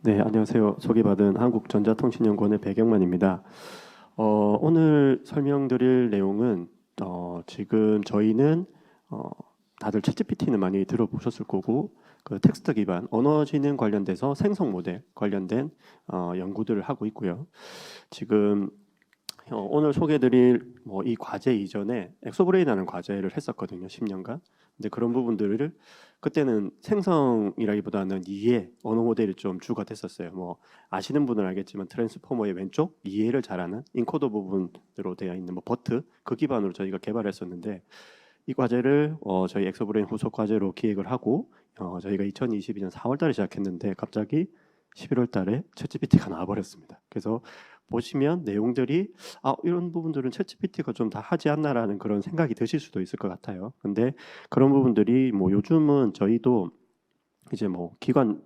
네, 안녕하세요. 소개받은 한국전자통신연구원의 배경만입니다. 오늘 설명드릴 내용은 지금 저희는 어, 다들 챗GPT는 많이 들어보셨을 거고 그 텍스트 기반 언어지능 관련돼서 생성 모델 관련된 연구들을 하고 있고요. 지금 오늘 소개드릴 이 과제 이전에 엑소브레인이라는 과제를 했었거든요. 10년간. 근데 그런 부분들을 그때는 생성이라기보다는 이해, 언어 모델이 좀 주가 됐었어요. 아시는 분은 알겠지만 트랜스포머의 왼쪽 이해를 잘하는 인코더 부분으로 되어 있는 버트 그 기반으로 저희가 개발했었는데 이 과제를 저희 엑소브레인 후속 과제로 기획을 하고 저희가 2022년 4월 달에 시작했는데 갑자기 11월 달에 챗GPT가 나와버렸습니다. 그래서 보시면 내용들이 이런 부분들은 챗GPT가 좀 다 하지 않나라는 그런 생각이 드실 수도 있을 것 같아요. 근데 그런 부분들이 요즘은 저희도 이제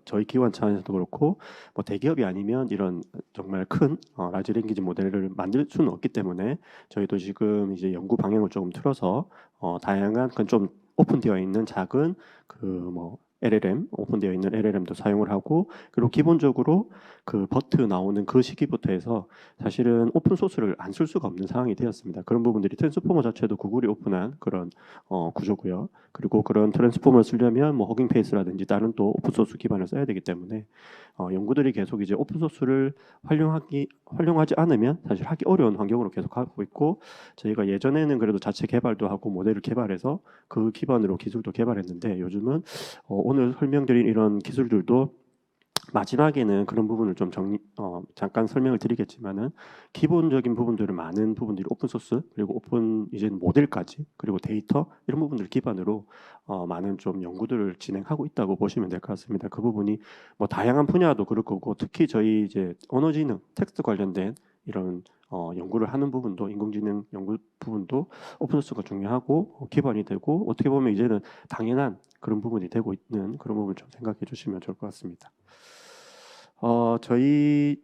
저희 기관 차원에서도 그렇고 대기업이 아니면 이런 정말 큰 라지 랭귀지 모델을 만들 수는 없기 때문에 저희도 지금 이제 연구 방향을 조금 틀어서 다양한 그좀 오픈되어 있는 작은 LLM 오픈되어 있는 LLM도 사용을 하고 그리고 기본적으로 그 버트 나오는 그 시기부터 해서 사실은 오픈 소스를 안 쓸 수가 없는 상황이 되었습니다. 그런 부분들이 트랜스포머 자체도 구글이 오픈한 그런 구조고요. 그리고 그런 트랜스포머를 쓰려면 허깅 페이스라든지 다른 또 오픈소스 기반을 써야 되기 때문에 연구들이 계속 이제 오픈소스를 활용하지 않으면 사실 하기 어려운 환경으로 계속 하고 있고 저희가 예전에는 그래도 자체 개발도 하고 모델을 개발해서 그 기반으로 기술도 개발했는데 요즘은 오늘 설명드린 이런 기술들도 마지막에는 그런 부분을 좀 잠깐 설명을 드리겠지만은 기본적인 부분들을 많은 부분들이 오픈 소스 그리고 오픈 이제 모델까지 그리고 데이터 이런 부분들 기반으로 많은 좀 연구들을 진행하고 있다고 보시면 될 것 같습니다. 그 부분이 다양한 분야도 그럴 거고 특히 저희 이제 언어지능 텍스트 관련된 이런 연구를 하는 부분도 인공지능 연구 부분도 오픈소스가 중요하고 기반이 되고 어떻게 보면 이제는 당연한 그런 부분이 되고 있는 그런 부분을 좀 생각해 주시면 좋을 것 같습니다. 저희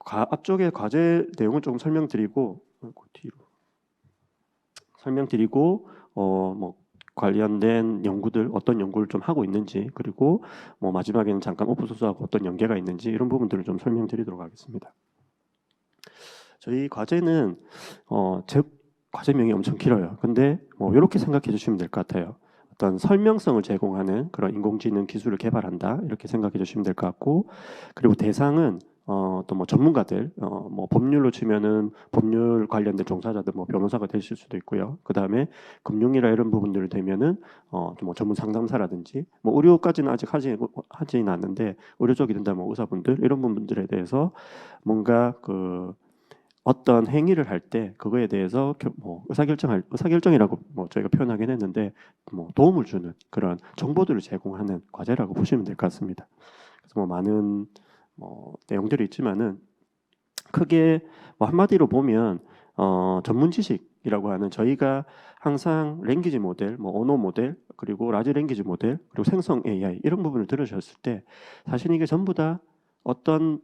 앞쪽에 과제 내용을 조금 설명드리고 그 뒤로 설명드리고 관련된 연구들 어떤 연구를 좀 하고 있는지 그리고 마지막에는 잠깐 오픈소스하고 어떤 연계가 있는지 이런 부분들을 좀 설명드리도록 하겠습니다. 저희 과제는 제 과제명이 엄청 길어요. 근데 이렇게 생각해 주시면 될 것 같아요. 어떤 설명성을 제공하는 그런 인공지능 기술을 개발한다 이렇게 생각해 주시면 될 것 같고 그리고 대상은 또 전문가들 법률로 치면은 법률 관련된 종사자들 변호사가 되실 수도 있고요. 그 다음에 금융이나 이런 부분들을 되면은 좀 전문 상담사라든지 의료까지는 아직 하지는 않는데 의료 쪽이 된다면 의사분들 이런 부분들에 대해서 뭔가 어떤 행위를 할 때 그거에 대해서 의사결정이라고 저희가 표현하긴 했는데 도움을 주는 그런 정보들을 제공하는 과제라고 보시면 될 것 같습니다. 그래서 많은 내용들이 있지만은 크게 한마디로 보면 전문 지식이라고 하는 저희가 항상 랭귀지 모델, 언어 모델, 그리고 라지 랭귀지 모델, 그리고 생성 AI 이런 부분을 들으셨을 때 사실 이게 전부 다 어떤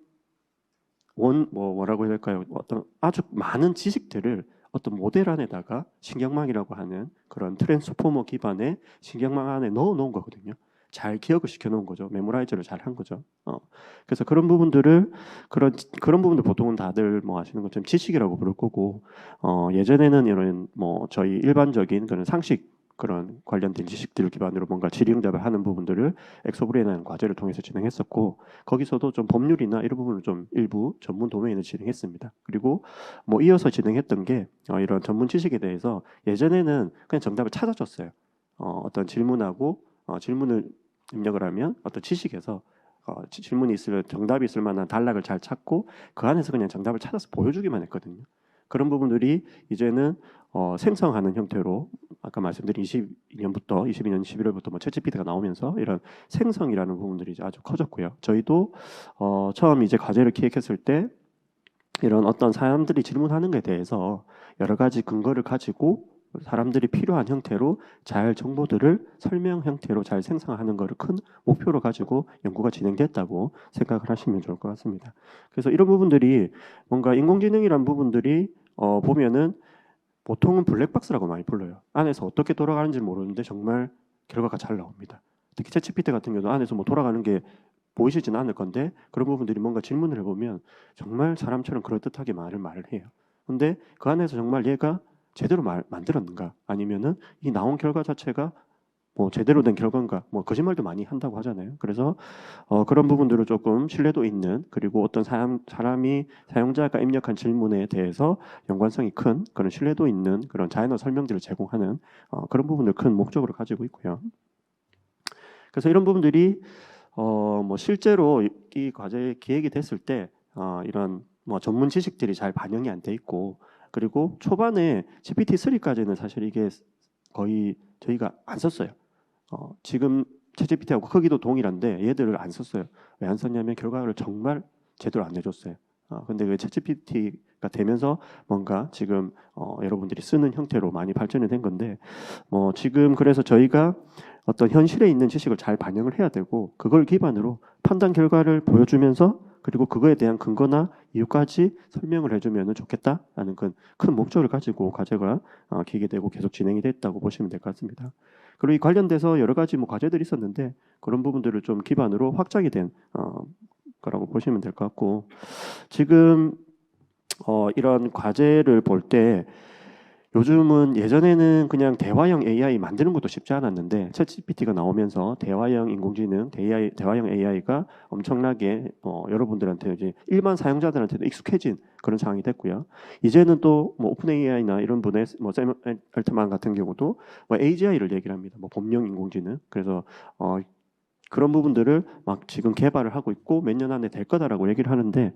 뭐라고 해야 될까요? 어떤 아주 많은 지식들을 어떤 모델 안에다가 신경망이라고 하는 그런 트랜스포머 기반의 신경망 안에 넣어 놓은 거거든요. 잘 기억을 시켜 놓은 거죠. 메모라이저를 잘 한 거죠. 그래서 그런 부분들 보통은 다들 아시는 것처럼 지식이라고 부를 거고 예전에는 이런 저희 일반적인 그런 상식 그런 관련된 지식들 기반으로 뭔가 질의응답을 하는 부분들을 엑소브레인이라는 과제를 통해서 진행했었고 거기서도 좀 법률이나 이런 부분을 좀 일부 전문 도메인을 진행했습니다. 그리고 이어서 진행했던 게 이런 전문 지식에 대해서 예전에는 그냥 정답을 찾아줬어요. 어떤 질문하고 질문을 입력을 하면 어떤 지식에서 질문이 있을 정답이 있을 만한 단락을 잘 찾고 그 안에서 그냥 정답을 찾아서 보여주기만 했거든요. 그런 부분들이 이제는 생성하는 형태로 아까 말씀드린 22년 11월부터 챗GPT가 나오면서 이런 생성이라는 부분들이 이제 아주 커졌고요. 저희도 처음 이제 과제를 기획했을 때 이런 어떤 사람들이 질문하는 것에 대해서 여러 가지 근거를 가지고 사람들이 필요한 형태로 잘 정보들을 설명 형태로 잘 생성하는 것을 큰 목표로 가지고 연구가 진행됐다고 생각을 하시면 좋을 것 같습니다. 그래서 이런 부분들이 뭔가 인공지능이란 부분들이 보면은 보통은 블랙박스라고 많이 불러요. 안에서 어떻게 돌아가는지 모르는데 정말 결과가 잘 나옵니다. 특히 챗GPT 같은 경우도 안에서 돌아가는 게 보이시지는 않을 건데 그런 부분들이 뭔가 질문을 해보면 정말 사람처럼 그럴듯하게 말을 해요. 근데 그 안에서 정말 얘가 제대로 만들었는가 아니면은 이 나온 결과 자체가 뭐 제대로 된 결과인가 뭐 거짓말도 많이 한다고 하잖아요. 그래서 그런 부분들을 조금 신뢰도 있는 그리고 어떤 사람이 사용자가 입력한 질문에 대해서 연관성이 큰 그런 신뢰도 있는 그런 자연어 설명들을 제공하는 그런 부분을 큰 목적으로 가지고 있고요. 그래서 이런 부분들이 뭐 실제로 이 과제 기획이 됐을 때 이런 뭐 전문 지식들이 잘 반영이 안 돼 있고 그리고 초반에 GPT-3까지는 사실 이게 거의 저희가 안 썼어요. 지금 챗GPT하고 크기도 동일한데 얘들을 안 썼어요. 왜 안 썼냐면 결과를 정말 제대로 안 내줬어요. 근데 그 챗GPT가 되면서 뭔가 지금 여러분들이 쓰는 형태로 많이 발전이 된 건데 뭐 지금 그래서 저희가 어떤 현실에 있는 지식을 잘 반영을 해야 되고 그걸 기반으로 판단 결과를 보여주면서 그리고 그거에 대한 근거나 이유까지 설명을 해주면 좋겠다라는 큰 목적을 가지고 과제가 기획되고 계속 진행이 됐다고 보시면 될 것 같습니다. 그리고 이 관련돼서 여러 가지 뭐 과제들이 있었는데 그런 부분들을 좀 기반으로 확장이 된 거라고 보시면 될 것 같고 지금 이런 과제를 볼 때 요즘은 예전에는 그냥 대화형 AI 만드는 것도 쉽지 않았는데 챗GPT가 나오면서 대화형 인공지능, 대화형 AI가 엄청나게 여러분들한테 이제 일반 사용자들한테도 익숙해진 그런 상황이 됐고요. 이제는 또 뭐 오픈 AI나 이런 분의 샘 알트만 같은 경우도 뭐 AGI를 얘기를 합니다. 뭐 범용 인공지능. 그래서 그런 부분들을 막 지금 개발을 하고 있고 몇 년 안에 될 거다라고 얘기를 하는데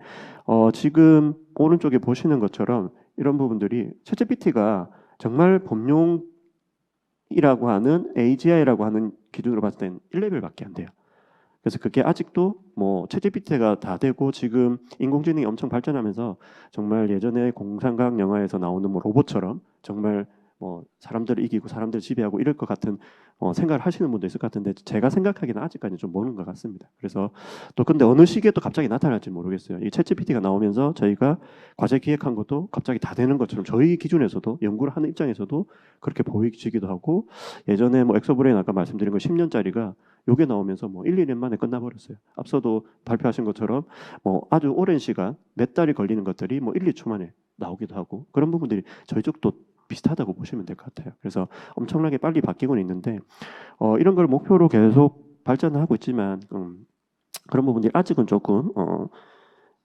지금 오른쪽에 보시는 것처럼 이런 부분들이 챗GPT가 정말 범용이라고 하는 AGI라고 하는 기준으로 봤을 땐 1레벨밖에 안 돼요. 그래서 그게 아직도 뭐 챗GPT가 다 되고 지금 인공지능이 엄청 발전하면서 정말 예전에 공상과학 영화에서 나오는 뭐 로봇처럼 정말 뭐 사람들을 이기고 사람들을 지배하고 이럴 것 같은 생각을 하시는 분도 있을 것 같은데 제가 생각하기에는 아직까지 좀 먼 것 같습니다. 그래서 또 근데 어느 시기에 또 갑자기 나타날지 모르겠어요. 이 챗GPT가 나오면서 저희가 과제 기획한 것도 갑자기 다 되는 것처럼 저희 기준에서도 연구를 하는 입장에서도 그렇게 보이지기도 하고 예전에 뭐 엑소브레인 아까 말씀드린 거 10년짜리가 요게 나오면서 뭐 1, 2년 만에 끝나버렸어요. 앞서도 발표하신 것처럼 뭐 아주 오랜 시간 몇 달이 걸리는 것들이 뭐 1, 2초 만에 나오기도 하고 그런 부분들이 저희 쪽도 비슷하다고 보시면 될 것 같아요. 그래서 엄청나게 빨리 바뀌고는 있는데 이런 걸 목표로 계속 발전을 하고 있지만 그런 부분들이 아직은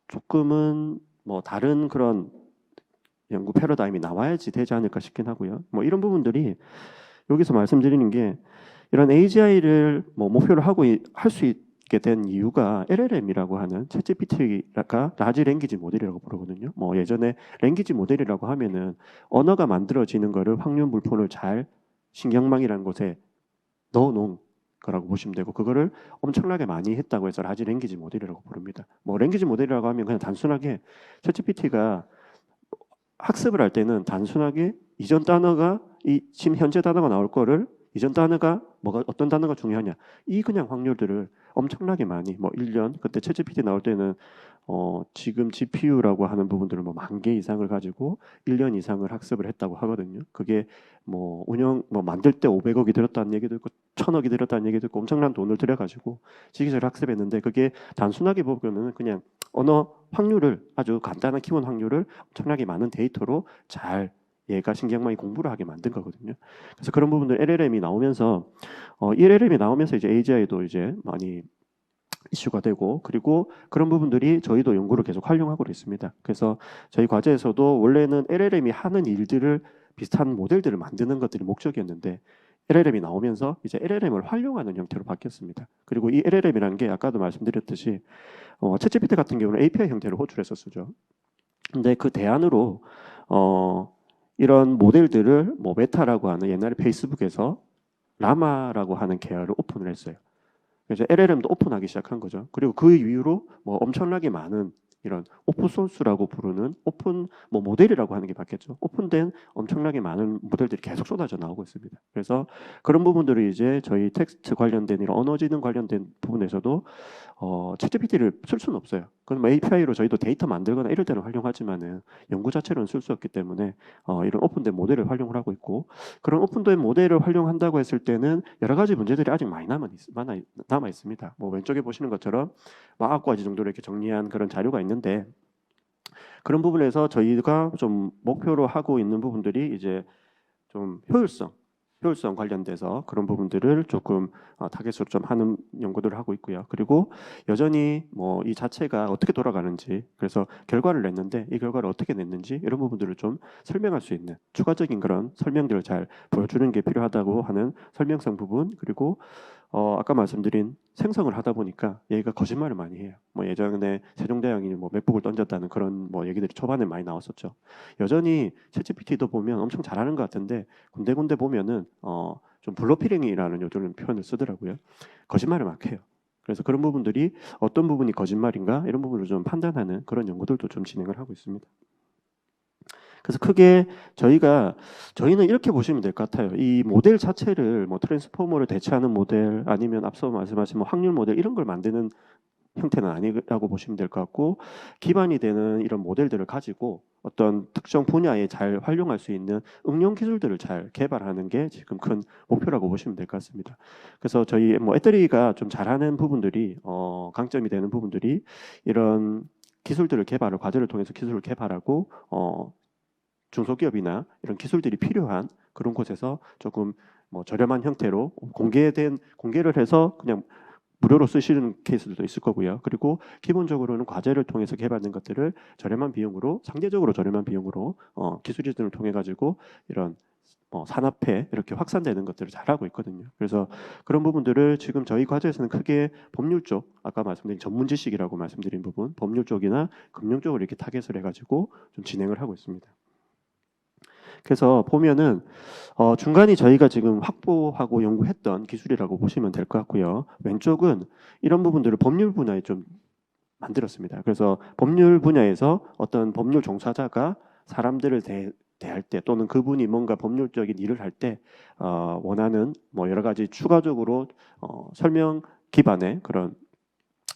조금은 뭐 다른 그런 연구 패러다임이 나와야지 되지 않을까 싶긴 하고요. 뭐 이런 부분들이 여기서 말씀드리는 게 이런 AGI를 뭐 목표로 하고 할 수 있게 된 이유가 LLM이라고 하는 챗GPT가 라지 랭귀지 모델이라고 부르거든요. 뭐 예전에 랭귀지 모델이라고 하면은 언어가 만들어지는 거를 확률 물폰을 잘 신경망이라는 곳에 넣어놓은 거라고 보시면 되고 그거를 엄청나게 많이 했다고 해서 라지 랭귀지 모델이라고 부릅니다. 뭐 랭귀지 모델이라고 하면 그냥 단순하게 챗GPT가 학습을 할 때는 단순하게 이전 단어가 이 지금 현재 단어가 나올 거를 이전 단어가 뭐가 어떤 단어가 중요하냐 이 그냥 확률들을 엄청나게 많이 뭐 1년 그때 챗GPT 나올 때는 지금 GPU라고 하는 부분들을 뭐 10,000개 이상을 가지고 1년 이상을 학습을 했다고 하거든요. 그게 뭐 뭐 만들 때 500억이 들었다는 얘기도 있고 1,000억이 들었다는 얘기도 있고 엄청난 돈을 들여가지고 시기적으로 학습했는데 그게 단순하게 보면은 그냥 언어 확률을 아주 간단한 키워드 확률을 엄청나게 많은 데이터로 잘 얘가 신경망이 공부를 하게 만든 거거든요. 그래서 그런 부분들 LLM이 나오면서 이 LLM이 나오면서 이제 AGI도 이제 많이 이슈가 되고 그리고 그런 부분들이 저희도 연구를 계속 활용하고 있습니다. 그래서 저희 과제에서도 원래는 LLM이 하는 일들을 비슷한 모델들을 만드는 것들이 목적이었는데 LLM이 나오면서 이제 LLM을 활용하는 형태로 바뀌었습니다. 그리고 이 LLM이라는 게 아까도 말씀드렸듯이 챗GPT 같은 경우는 API 형태로 호출해서 쓰죠. 근데 그 대안으로 이런 모델들을 뭐 메타라고 하는 옛날에 페이스북에서 라마라고 하는 계열을 오픈을 했어요. 그래서 LLM도 오픈하기 시작한 거죠. 그리고 그 이후로 뭐 엄청나게 많은 이런 오픈 소스라고 부르는 오픈 뭐 모델이라고 하는 게 바뀌었죠. 오픈된 엄청나게 많은 모델들이 계속 쏟아져 나오고 있습니다. 그래서 그런 부분들을 이제 저희 텍스트 관련된 이런 언어지능 관련된 부분에서도 챗GPT를 쓸 수는 없어요. 그럼 API로 저희도 데이터 만들거나 이럴 때는 활용하지만은 연구 자체로는 쓸 수 없기 때문에 이런 오픈된 모델을 활용을 하고 있고, 그런 오픈된 모델을 활용한다고 했을 때는 여러 가지 문제들이 아직 많이 남아 있습니다. 뭐 왼쪽에 보시는 것처럼 9가지 정도로 이렇게 정리한 그런 자료가 있는데, 그런 부분에서 저희가 좀 목표로 하고 있는 부분들이 이제 좀 효율성 관련돼서 그런 부분들을 조금 타겟으로 좀 하는 연구들을 하고 있고요. 그리고 여전히 뭐 이 자체가 어떻게 돌아가는지, 그래서 결과를 냈는데 이 결과를 어떻게 냈는지 이런 부분들을 좀 설명할 수 있는 추가적인 그런 설명들을 잘 보여주는 게 필요하다고 하는 설명성 부분, 그리고 아까 말씀드린 생성을 하다 보니까 얘가 거짓말을 많이 해요. 뭐 예전에 세종대왕이 뭐 맥북을 던졌다는 그런 뭐 얘기들이 초반에 많이 나왔었죠. 여전히 챗GPT도 보면 엄청 잘하는 것 같은데 군데군데 보면은 좀 블러피링이라는 요즘 표현을 쓰더라고요. 거짓말을 막 해요. 그래서 그런 부분들이 어떤 부분이 거짓말인가 이런 부분을 좀 판단하는 그런 연구들도 좀 진행을 하고 있습니다. 그래서 크게 저희는 이렇게 보시면 될 것 같아요. 이 모델 자체를 뭐 트랜스포머를 대체하는 모델 아니면 앞서 말씀하신 뭐 확률 모델 이런 걸 만드는 형태는 아니라고 보시면 될 것 같고, 기반이 되는 이런 모델들을 가지고 어떤 특정 분야에 잘 활용할 수 있는 응용 기술들을 잘 개발하는 게 지금 큰 목표라고 보시면 될 것 같습니다. 그래서 저희 뭐 애터리가 좀 잘하는 부분들이 강점이 되는 부분들이 이런 기술들을 개발을 과제를 통해서 기술을 개발하고 중소기업이나 이런 기술들이 필요한 그런 곳에서 조금 뭐 저렴한 형태로 공개를 해서 그냥 무료로 쓰시는 케이스들도 있을 거고요. 그리고 기본적으로는 과제를 통해서 개발된 것들을 상대적으로 저렴한 비용으로 기술이들을 통해 가지고 이런 산업에 이렇게 확산되는 것들을 잘하고 있거든요. 그래서 그런 부분들을 지금 저희 과제에서는 크게 법률 쪽, 아까 말씀드린 전문 지식이라고 말씀드린 부분, 법률 쪽이나 금융 쪽을 이렇게 타겟을 해가지고 좀 진행을 하고 있습니다. 그래서 보면은 중간이 저희가 지금 확보하고 연구했던 기술이라고 보시면 될 것 같고요. 왼쪽은 이런 부분들을 법률 분야에 좀 만들었습니다. 그래서 법률 분야에서 어떤 법률 종사자가 사람들을 대할 때, 또는 그분이 뭔가 법률적인 일을 할 때 원하는 뭐 여러 가지 추가적으로 설명 기반의 그런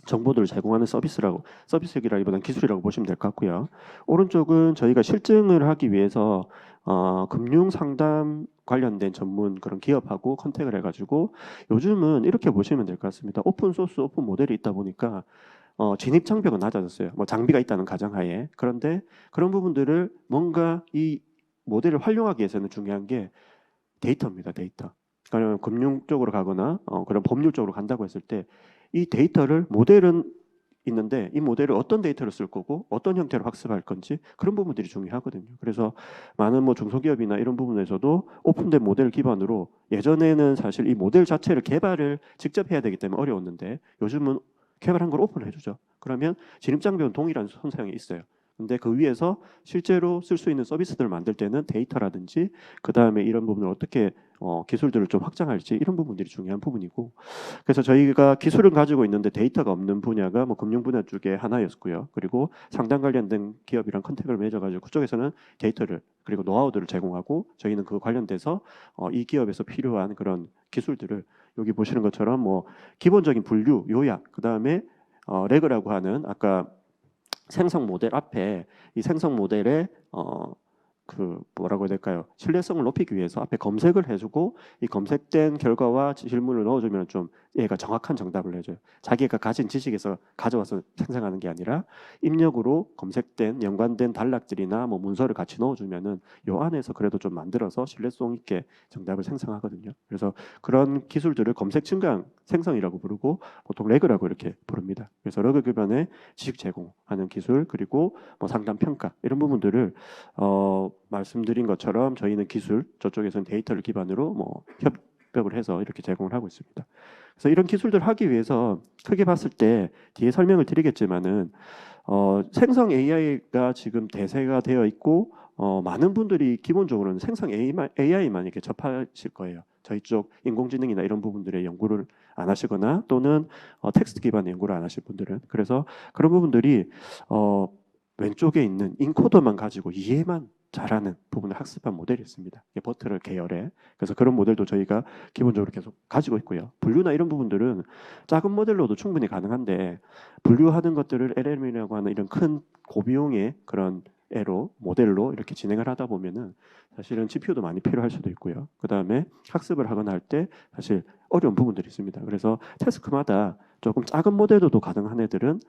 정보들을 제공하는 서비스라기보다는 기술이라고 보시면 될 것 같고요. 오른쪽은 저희가 실증을 하기 위해서 금융 상담 관련된 전문 그런 기업하고 컨택을 해가지고, 요즘은 이렇게 보시면 될 것 같습니다. 오픈 소스, 오픈 모델이 있다 보니까 진입 장벽은 낮아졌어요. 뭐 장비가 있다는 가정하에. 그런데 그런 부분들을 뭔가 이 모델을 활용하기 위해서는 중요한 게 데이터입니다. 데이터. 그러니까 금융 쪽으로 가거나 그런 법률 쪽으로 간다고 했을 때 이 데이터를, 모델은 있는데 이 모델을 어떤 데이터를 쓸 거고 어떤 형태로 학습할 건지 그런 부분들이 중요하거든요. 그래서 많은 뭐 중소기업이나 이런 부분에서도 오픈된 모델 기반으로, 예전에는 사실 이 모델 자체를 개발을 직접 해야 되기 때문에 어려웠는데 요즘은 개발한 걸 오픈을 해주죠. 그러면 진입장벽은 동일한 선상에 있어요. 근데 그 위에서 실제로 쓸 수 있는 서비스들을 만들 때는 데이터라든지 그 다음에 이런 부분을 어떻게 기술들을 좀 확장할지 이런 부분들이 중요한 부분이고, 그래서 저희가 기술을 가지고 있는데 데이터가 없는 분야가 뭐 금융 분야 쪽에 하나였고요. 그리고 상담 관련된 기업이랑 컨택을 맺어가지고 그쪽에서는 데이터를 그리고 노하우들을 제공하고, 저희는 그 관련돼서 이 기업에서 필요한 그런 기술들을 여기 보시는 것처럼 뭐 기본적인 분류, 요약, 그 다음에 레그라고 하는 아까 생성 모델 앞에 이 생성 모델의 그 뭐라고 해야 될까요? 신뢰성을 높이기 위해서 앞에 검색을 해주고, 이 검색된 결과와 질문을 넣어주면 좀 얘가 정확한 정답을 해줘요. 자기가 가진 지식에서 가져와서 생성하는 게 아니라 입력으로 검색된 연관된 단락들이나 뭐 문서를 같이 넣어주면은 요 안에서 그래도 좀 만들어서 신뢰성 있게 정답을 생성하거든요. 그래서 그런 기술들을 검색 증강 생성이라고 부르고 보통 레그라고 이렇게 부릅니다. 그래서 러그 기반의 지식 제공하는 기술, 그리고 뭐 상담 평가 이런 부분들을 말씀드린 것처럼 저희는 기술, 저쪽에서는 데이터를 기반으로 뭐 협력을 해서 이렇게 제공을 하고 있습니다. 그래서 이런 기술들 하기 위해서 크게 봤을 때 뒤에 설명을 드리겠지만은 생성 AI가 지금 대세가 되어 있고 많은 분들이 기본적으로는 생성 AI만 이렇게 접하실 거예요. 저희 쪽 인공지능이나 이런 부분들의 연구를 안 하시거나 또는 텍스트 기반의 연구를 안 하실 분들은, 그래서 그런 부분들이 왼쪽에 있는 인코더만 가지고 이해만 잘하는 부분을 학습한 모델이 있습니다. 이게 버트럴 계열의. 그래서 그런 모델도 저희가 기본적으로 계속 가지고 있고요. 분류나 이런 부분들은 작은 모델로도 충분히 가능한데 분류하는 것들을 LLM이라고 하는 이런 큰 고비용의 그런 애로 모델로 이렇게 진행을 하다 보면은 사실은 GPU도 많이 필요할 수도 있고요. 그 다음에 학습을 하거나 할 때 사실 어려운 부분들이 있습니다. 그래서 태스크마다 조금 작은 모델로도 가능한 애들은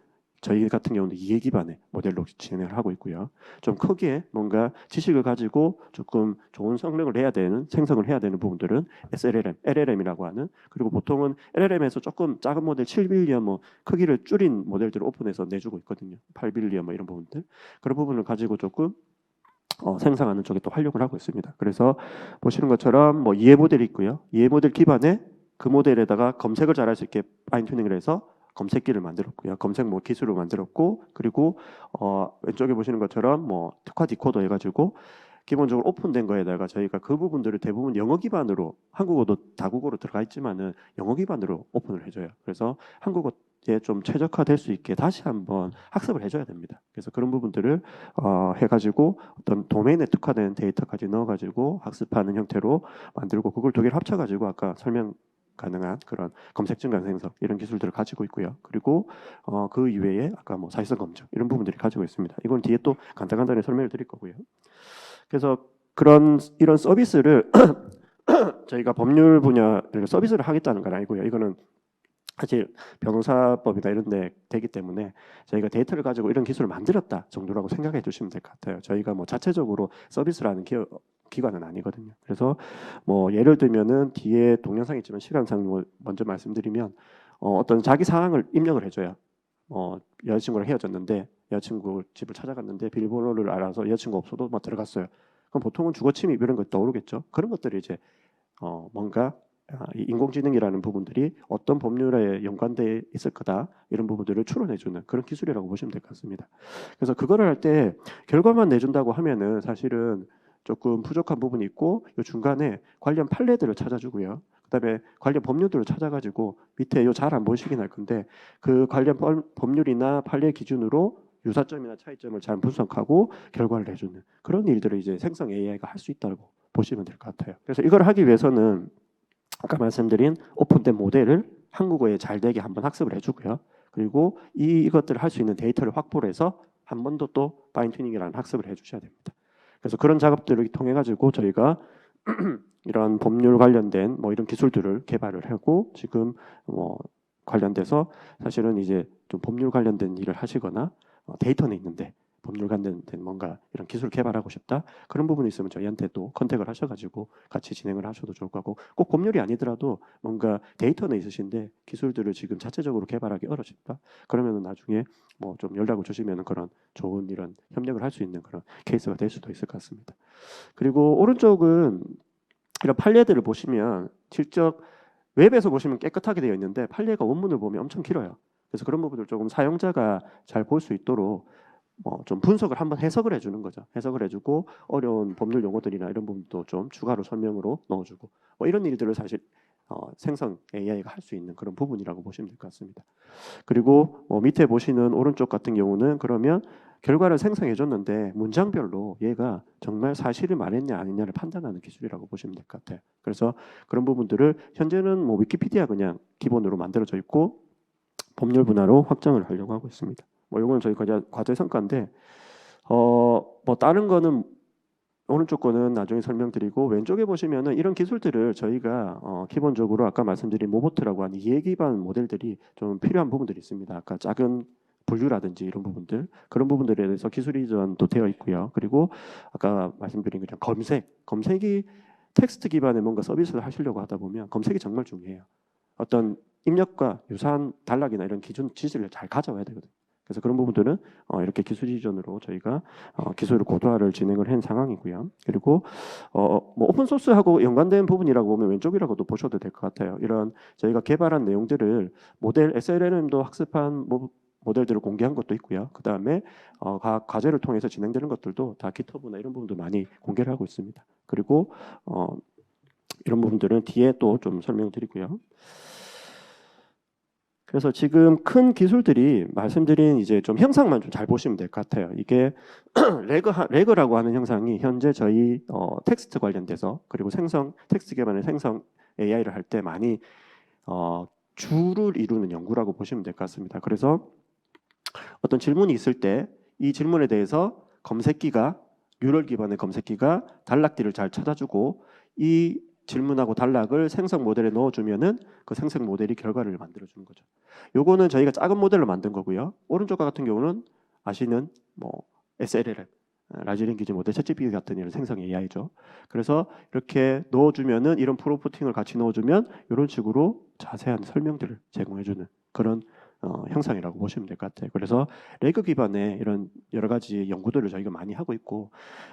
저희 같은 경우는 이해 기반의 모델로 진행을 하고 있고요. 좀 크게 뭔가 지식을 가지고 조금 좋은 성능을 해야 되는 생성을 해야 되는 부분들은 SLLM, LLM이라고 하는 그리고 보통은 LLM에서 조금 작은 모델 7빌리언 뭐 크기를 줄인 모델들을 오픈해서 내주고 있거든요. 8빌리언 뭐 이런 부분들 그런 부분을 가지고 조금 생성하는 쪽에 또 활용을 하고 있습니다. 그래서 보시는 것처럼 뭐 이해 모델이 있고요. 이해 모델 기반에 그 모델에다가 검색을 잘할 수 있게 파인 튜닝을 해서 검색기를 만들었고요. 검색 뭐 기술을 만들었고 그리고 왼쪽에 보시는 것처럼 뭐 특화 디코더 해가지고 기본적으로 오픈된 거에다가 저희가 그 부분들을 대부분 영어 기반으로 한국어도 다국어로 들어가 있지만은 영어 기반으로 오픈을 해줘요. 그래서 한국어에 좀 최적화될 수 있게 다시 한번 학습을 해줘야 됩니다. 그래서 그런 부분들을 해가지고 어떤 도메인에 특화된 데이터까지 넣어가지고 학습하는 형태로 만들고 그걸 두 개를 합쳐가지고 아까 설명 가능한 그런 검색 증강 생성 이런 기술들을 가지고 있고요. 그리고 그 이외에 아까 뭐 사회성 검증 이런 부분들이 가지고 있습니다. 이건 뒤에 또 간단히 설명을 드릴 거고요. 그래서 이런 서비스를 저희가 법률 분야를 서비스를 하겠다는 건 아니고요. 이거는 사실 변호사법이나 이런 데 되기 때문에 저희가 데이터를 가지고 이런 기술을 만들었다 정도라고 생각해 주시면 될 것 같아요. 저희가 뭐 자체적으로 서비스를 하는 기관은 아니거든요. 그래서 뭐 예를 들면은 뒤에 동영상이 있지만 시간상 뭐 먼저 말씀드리면 어떤 자기 상황을 입력을 해줘요. 여자친구랑 헤어졌는데 여자친구 집을 찾아갔는데 비밀번호를 알아서 여자친구 없어도 뭐 들어갔어요. 그럼 보통은 주거 침입 이런 거 떠오르겠죠. 그런 것들이 이제 뭔가 이 인공지능이라는 부분들이 어떤 법률에 연관돼 있을 거다 이런 부분들을 추론해주는 그런 기술이라고 보시면 될 것 같습니다. 그래서 그거를 할 때 결과만 내준다고 하면은 사실은 조금 부족한 부분이 있고 이 중간에 관련 판례들을 찾아주고요. 그다음에 관련 법률들을 찾아가지고 밑에 요 잘 안 보이시긴 할 건데 그 관련 법률이나 판례 기준으로 유사점이나 차이점을 잘 분석하고 결과를 내주는 그런 일들을 이제 생성 AI가 할 수 있다고 보시면 될 것 같아요. 그래서 이걸 하기 위해서는 아까 말씀드린 오픈된 모델을 한국어에 잘 되게 한번 학습을 해주고요. 그리고 이것들을 할 수 있는 데이터를 확보를 해서 한 번 더 또 파인 튜닝이라는 학습을 해주셔야 됩니다. 그래서 그런 작업들을 통해 가지고 저희가 이런 법률 관련된 뭐 이런 기술들을 개발을 하고 지금 뭐 관련돼서 사실은 이제 좀 법률 관련된 일을 하시거나 데이터는 있는데 법률 관련된 뭔가 이런 기술 개발하고 싶다 그런 부분이 있으면 저희한테 또 컨택을 하셔가지고 같이 진행을 하셔도 좋을 것 같고 꼭 법률이 아니더라도 뭔가 데이터는 있으신데 기술들을 지금 자체적으로 개발하기 어렵다 그러면은 나중에 뭐 좀 연락을 주시면 그런 좋은 이런 협력을 할 수 있는 그런 케이스가 될 수도 있을 것 같습니다. 그리고 오른쪽은 이런 판례들을 보시면 실적 웹에서 보시면 깨끗하게 되어 있는데 판례가 원문을 보면 엄청 길어요. 그래서 그런 부분들 조금 사용자가 잘 볼 수 있도록 좀 분석을 한번 해석을 해주는 거죠. 해석을 해주고 어려운 법률 용어들이나 이런 부분도 좀 추가로 설명으로 넣어주고 뭐 이런 일들을 사실 생성 AI가 할 수 있는 그런 부분이라고 보시면 될 것 같습니다. 그리고 밑에 보시는 오른쪽 같은 경우는 그러면 결과를 생성해 줬는데 문장별로 얘가 정말 사실을 말했냐 아니냐를 판단하는 기술이라고 보시면 될 것 같아요. 그래서 그런 부분들을 현재는 뭐 위키피디아 그냥 기본으로 만들어져 있고 법률 분야로 확장을 하려고 하고 있습니다. 뭐 이건 저희 과제 성과인데 뭐 다른 거는 오른쪽 거는 나중에 설명드리고 왼쪽에 보시면은 이런 기술들을 저희가 기본적으로 아까 말씀드린 모보트라고 하는 이해 기반 모델들이 좀 필요한 부분들이 있습니다. 아까 작은 분류라든지 이런 부분들 그런 부분들에 대해서 기술 이전도 되어 있고요. 그리고 아까 말씀드린 그냥 검색이 텍스트 기반의 뭔가 서비스를 하시려고 하다 보면 검색이 정말 중요해요. 어떤 입력과 유사한 단락이나 이런 기준 지식을 잘 가져와야 되거든요. 그래서 그런 부분들은 이렇게 기술 이전으로 저희가 기술 고도화를 진행을 한 상황이고요. 그리고 뭐 오픈 소스하고 연관된 부분이라고 보면 왼쪽이라고도 보셔도 될 것 같아요. 이런 저희가 개발한 내용들을 모델 SLM도 학습한 모델들을 공개한 것도 있고요. 그 다음에 각 과제를 통해서 진행되는 것들도 다 GitHub나 이런 부분도 많이 공개를 하고 있습니다. 그리고 이런 부분들은 뒤에 또 좀 설명드리고요. 그래서 지금 큰 기술들이 말씀드린 이제 좀 형상만 좀 잘 보시면 될 것 같아요. 이게 레그라고 하는 형상이 현재 저희 텍스트 관련돼서 그리고 텍스트 기반의 생성 AI를 할 때 많이 주를 이루는 연구라고 보시면 될 것 같습니다. 그래서 어떤 질문이 있을 때 이 질문에 대해서 검색기가 뉴럴 기반의 검색기가 단락들을 잘 찾아주고 이 질문하고 단락을 생성 모델에 넣어주면은 그 생성 모델이 결과를 만들어주는 거죠. 요거는 저희가 작은 모델로 만든 거고요. 오른쪽 같은 경우는 아시는 뭐 SLL, 라지 랭귀지 모델, 챗GPT 같은 이런 생성 AI죠. 그래서 이렇게 넣어주면은 이런 프로프팅을 같이 넣어주면 이런 식으로 자세한 설명들을 제공해주는 그런 형상이라고 보시면 될 것 같아요. 그래서 레그 기반의 이런 여러 가지 연구들을 저희가 많이 하고 있고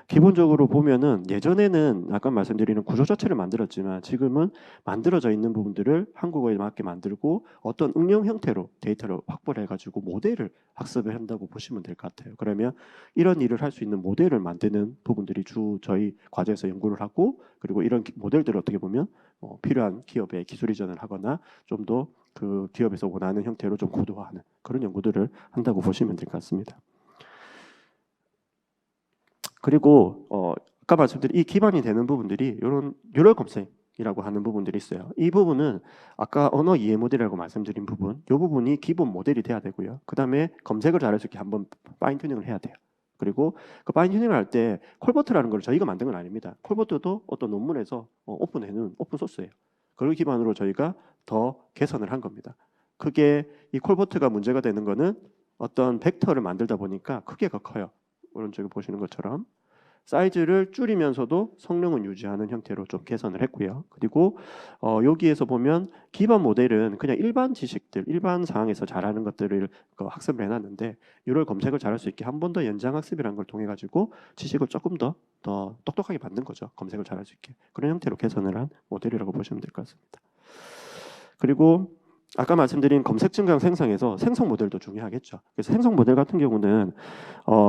기본적으로 보면은 예전에는 아까 말씀드리는 구조 자체를 만들었지만 지금은 만들어져 있는 부분들을 한국어에 맞게 만들고 어떤 응용 형태로 데이터를 확보를 해가지고 모델을 학습을 한다고 보시면 될 것 같아요. 그러면 이런 일을 할 수 있는 모델을 만드는 부분들이 저희 과제에서 연구를 하고 그리고 이런 모델들을 어떻게 보면 필요한 기업에 기술 이전을 하거나 좀 더 그 기업에서 원하는 형태로 좀 고도화하는 그런 연구들을 한다고 보시면 될 것 같습니다. 그리고 아까 말씀드린 이 기반이 되는 부분들이 이런 뉴럴 검색이라고 하는 부분들이 있어요. 이 부분은 아까 언어 이해 모델이라고 말씀드린 부분, 이 부분이 기본 모델이 돼야 되고요. 그 다음에 검색을 잘할 수 있게 한번 파인 튜닝을 해야 돼요. 그리고 그 파인 튜닝을 할 때 콜버트라는 걸 저희가 만든 건 아닙니다. 콜버트도 어떤 논문에서 오픈해놓은 오픈 소스예요. 그걸 기반으로 저희가 더 개선을 한 겁니다. 그게 이 콜버트가 문제가 되는 거는 어떤 벡터를 만들다 보니까 크기가 커요. 오른쪽에 보시는 것처럼 사이즈를 줄이면서도 성능은 유지하는 형태로 좀 개선을 했고요. 그리고 여기에서 보면 기반 모델은 그냥 일반 지식들, 일반 상황에서 잘하는 것들을 학습을 해놨는데 이걸 검색을 잘할 수 있게 한 번 더 연장 학습이라는 걸 통해 가지고 지식을 조금 더 똑똑하게 만든 거죠. 검색을 잘할 수 있게 그런 형태로 개선을 한 모델이라고 보시면 될 것 같습니다. 그리고 아까 말씀드린 검색 증강 생성에서 생성 모델도 중요하겠죠. 그래서 생성 모델 같은 경우는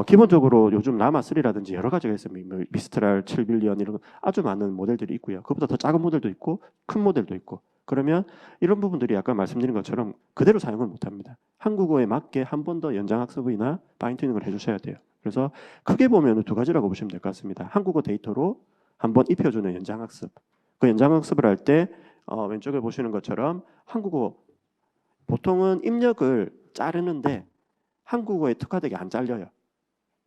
기본적으로 요즘 라마3라든지 여러 가지가 있어요. 미스트랄 7빌리언 이런 아주 많은 모델들이 있고요. 그보다 더 작은 모델도 있고 큰 모델도 있고 그러면 이런 부분들이 아까 말씀드린 것처럼 그대로 사용을 못합니다. 한국어에 맞게 한 번 더 연장학습이나 파인튜닝을 해주셔야 돼요. 그래서 크게 보면 두 가지라고 보시면 될 것 같습니다. 한국어 데이터로 한번 입혀주는 연장학습. 그 연장학습을 할 때 왼쪽에 보시는 것처럼 한국어 보통은 입력을 자르는데 한국어에 특화되게 안 잘려요.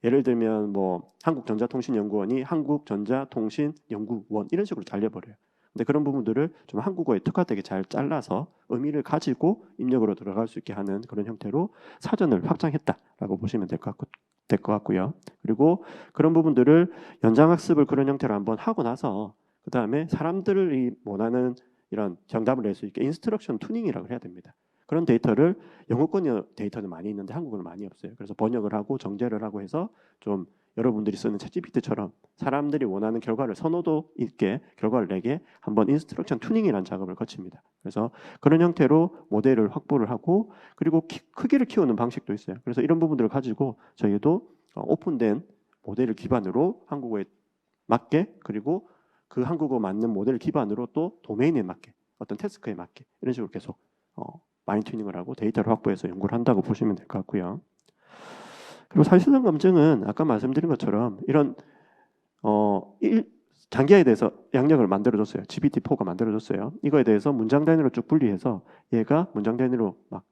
예를 들면 뭐 한국전자통신연구원이 한국전자통신연구원 이런 식으로 잘려버려요. 근데 그런 부분들을 좀 한국어에 특화되게 잘 잘라서 의미를 가지고 입력으로 들어갈 수 있게 하는 그런 형태로 사전을 확장했다라고 보시면 될 것 같고요. 그리고 그런 부분들을 연장학습을 그런 형태로 한번 하고 나서 그 다음에 사람들이 원하는 이런 정답을 낼 수 있게 인스트럭션 튜닝이라고 해야 됩니다. 그런 데이터를 영어권 데이터는 많이 있는데 한국어는 많이 없어요. 그래서 번역을 하고 정제를 하고 해서 좀 여러분들이 쓰는 챗GPT처럼 사람들이 원하는 결과를 선호도 있게 결과를 내게 한번 인스트럭션 튜닝이라는 작업을 거칩니다. 그래서 그런 형태로 모델을 확보를 하고 그리고 크기를 키우는 방식도 있어요. 그래서 이런 부분들을 가지고 저희도 오픈된 모델을 기반으로 한국어에 맞게 그리고 그 한국어 맞는 모델을 기반으로 또 도메인에 맞게 어떤 태스크에 맞게 이런 식으로 계속 마인 튜닝을 하고 데이터를 확보해서 연구를 한다고 보시면 될 것 같고요. 그리고 사실상 검증은 아까 말씀드린 것처럼 이런 장기화에 대해서 양력을 만들어줬어요. GPT-4가 만들어줬어요. 이거에 대해서 문장 단위로 쭉 분리해서 얘가 문장 단위로 막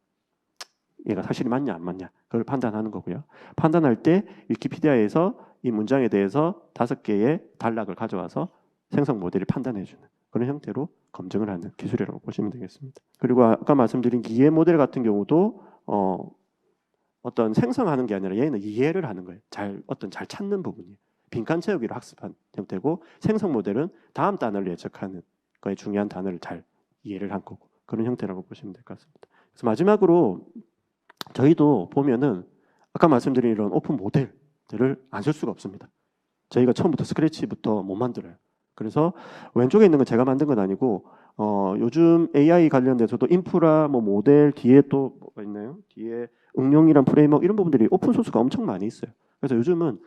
얘가 사실이 맞냐 안 맞냐 그걸 판단하는 거고요. 판단할 때 위키피디아에서 이 문장에 대해서 5개의 단락을 가져와서 생성 모델을 판단해주는 그런 형태로 검증을 하는 기술이라고 보시면 되겠습니다. 그리고 아까 말씀드린 이해 모델 같은 경우도 어떤 생성하는 게 아니라 얘는 이해를 하는 거예요. 잘 찾는 부분이에요. 빈칸 채우기로 학습한 형태고 생성 모델은 다음 단어를 예측하는 거에 중요한 단어를 잘 이해를 한 거고 그런 형태라고 보시면 될 것 같습니다. 그래서 마지막으로 저희도 보면은 아까 말씀드린 이런 오픈 모델들을 안 쓸 수가 없습니다. 저희가 처음부터 스크래치부터 못 만들어요. 그래서 왼쪽에 있는 건 제가 만든 건 아니고 요즘 AI 관련돼서도 인프라 뭐 모델 뒤에 또 뭐가 있나요? 뒤에 응용이란 프레임워크 이런 부분들이 오픈 소스가 엄청 많이 있어요. 그래서 요즘은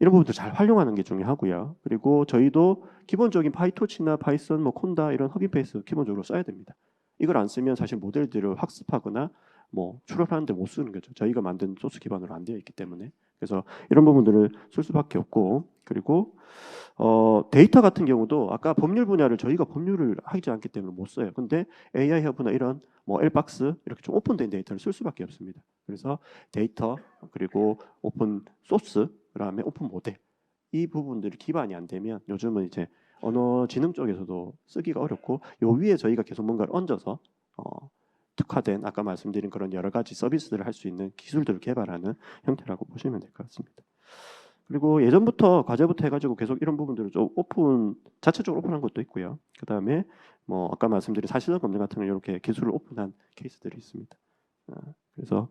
이런 부분도 잘 활용하는 게 중요하고요. 그리고 저희도 기본적인 파이토치나 파이썬, 뭐 콘다 이런 허깅페이스 기본적으로 써야 됩니다. 이걸 안 쓰면 사실 모델들을 학습하거나 뭐 출원하는데 못 쓰는 거죠. 저희가 만든 소스 기반으로 안 되어 있기 때문에. 그래서 이런 부분들을 쓸 수밖에 없고, 그리고 데이터 같은 경우도 아까 법률 분야를 저희가 법률을 하지 않기 때문에 못 써요. 근데 AI 허브나 이런 뭐 엘박스 이렇게 좀 오픈된 데이터를 쓸 수밖에 없습니다. 그래서 데이터 그리고 오픈 소스 그다음에 오픈 모델 이 부분들이 기반이 안 되면 요즘은 이제 언어 지능 쪽에서도 쓰기가 어렵고 요 위에 저희가 계속 뭔가를 얹어서 특화된 아까 말씀드린 그런 여러 가지 서비스들을 할 수 있는 기술들을 개발하는 형태라고 보시면 될 것 같습니다. 그리고 예전부터 과제부터 해가지고 계속 이런 부분들을 좀 오픈 자체적으로 오픈한 것도 있고요. 그 다음에 뭐 아까 말씀드린 사실상 검증 같은 거 이렇게 기술을 오픈한 케이스들이 있습니다. 그래서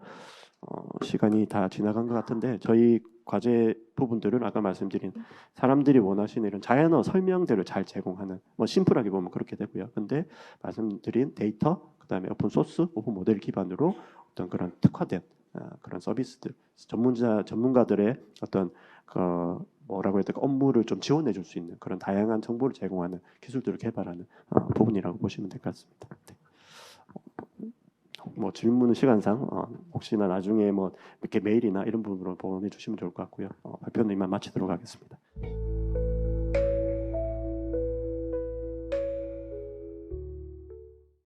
시간이 다 지나간 것 같은데 저희 과제 부분들은 아까 말씀드린 사람들이 원하시는 이런 자연어 설명들을 잘 제공하는 뭐 심플하게 보면 그렇게 되고요. 근데 말씀드린 데이터 그다음에 오픈 소스, 오픈 모델 기반으로 어떤 그런 특화된 그런 서비스들 전문가들의 어떤 뭐라고 해야 될까 업무를 좀 지원해 줄 수 있는 그런 다양한 정보를 제공하는 기술들을 개발하는 부분이라고 보시면 될 것 같습니다. 네. 뭐 질문은 시간상 혹시나 나중에 뭐 이렇게 메일이나 이런 부분으로 보내주시면 좋을 것 같고요. 발표는 이만 마치도록 하겠습니다.